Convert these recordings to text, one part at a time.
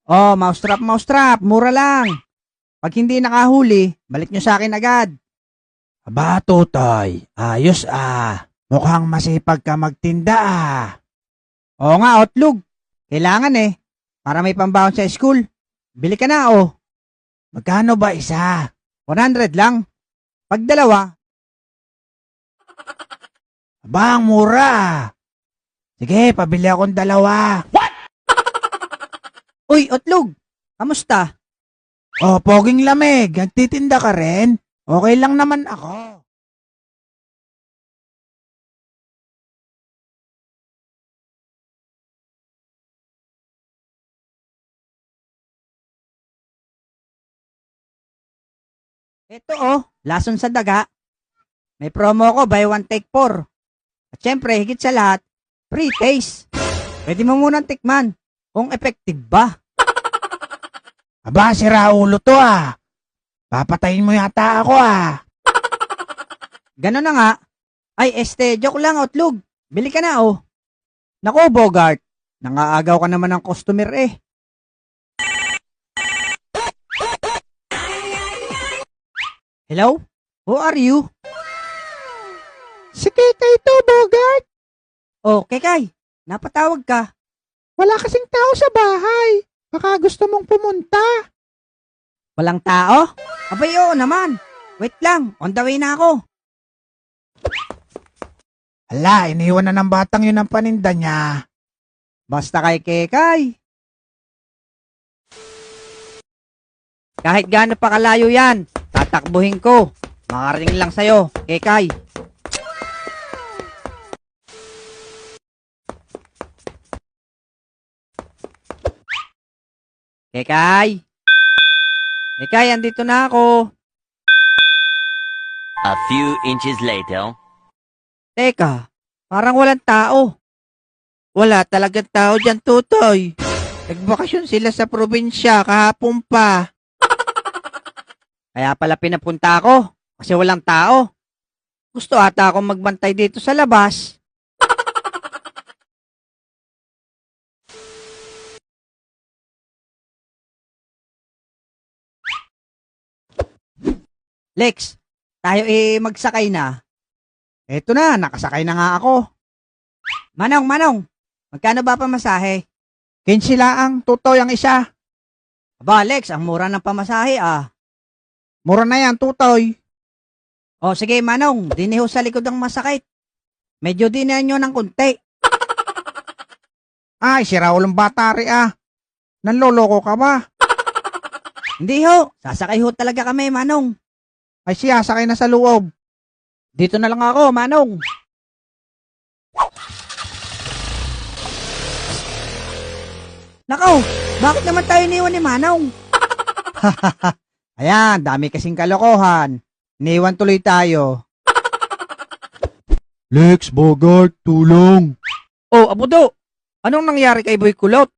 Oh, mousetrap, mura lang. Pag hindi nakahuli, balik nyo sa akin agad. Aba, Totoy, ayos Mukhang masipag ka magtinda Oo nga, Otlog. Kailangan para may pambawon sa school. Bili ka na, oh. Magkano ba isa? 100 lang. Pag dalawa, Aba, ang mura Sige, pabili akong dalawa. uy, Otlog, kamusta? Oh, poging lamig, nagtitinda ka rin? Okay lang naman ako. Ito lason sa daga. May promo ko, buy one take four. At syempre, higit sa lahat, free taste. Pwede mo munang tikman kung effective ba. Aba, sira ulo to Papatayin mo yata ako Gano'n na nga. Ay, joke lang, Otlog. Bili ka na, oh. Naku, Bogart. Nangaagaw ka naman ng customer Hello? Who are you? Si Kekay to, Bogart. Oh, Kekay. Napatawag ka. Wala kasing tao sa bahay. Baka gusto mong pumunta. Walang tao? Abay, oo naman. Wait lang, on the way na ako. Hala, iniwan na ng batang yun ang paninda niya. Basta kay Kekay. Kahit gaano pa kalayo yan, tatakbuhin ko. Makarating lang sa'yo, Kekay. Kekay! Kekay, andito na ako. A few inches later. Teka, parang walang tao. Wala talagang tao dyan, Tutoy. Nagbakasyon sila sa probinsya kahapon pa. Kaya pala pinapunta ako, kasi walang tao. Gusto ata akong magbantay dito sa labas. Lex, tayo magsakay na. Eto na, nakasakay na nga ako. Manong, magkano ba pamasahe? 15 laang, Tutoy ang isa. Aba, Lex, ang mura ng pamasahe Mura na yan, Tutoy. O sige, Manong, diniho sa likod ang masakit. Medyo dinahan nyo ng kunti. Ay, sira ulong bata Nanloloko ka ba? Hindi ho, sasakay ho talaga kami, Manong. Ay siya, sakay na sa loob. Dito na lang ako, Manong. Nakaw, bakit naman tayo iniwan ni Manong? Ayan, dami kasing kalokohan. Iniwan tuloy tayo. Lex, Bogart, tulong. Oh, Abudo, anong nangyari kay Boy Kulot?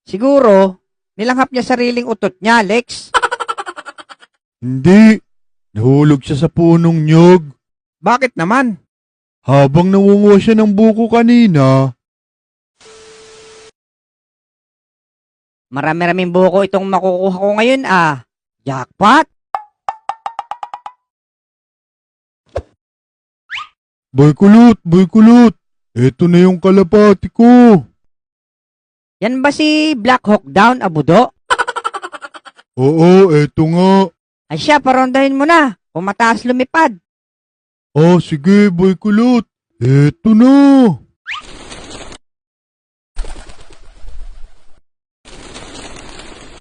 Siguro, nilanghap niya sariling utot niya, Lex. Hindi. Nahulog siya sa punong nyog. Bakit naman? Habang nawungo siya ng buko kanina, Marami-raming buko itong makukuha ko ngayon Jackpot? Boy kulot. Eto na yung kalapati ko. Yan ba si Black Hawk Down, Abudo? Oo, eto nga. Ay siya, parondahin mo na. Kung mataas lumipad. Sige, boy kulot. Eto na.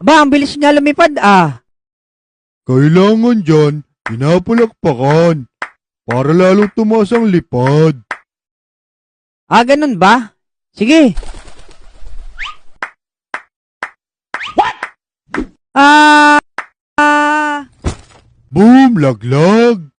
Aba, ang bilis niya lumipad Kailangan dyan, pinapalakpakan para lalong tumaas ang lipad. Ganun ba? Sige. What? Boom, laglag.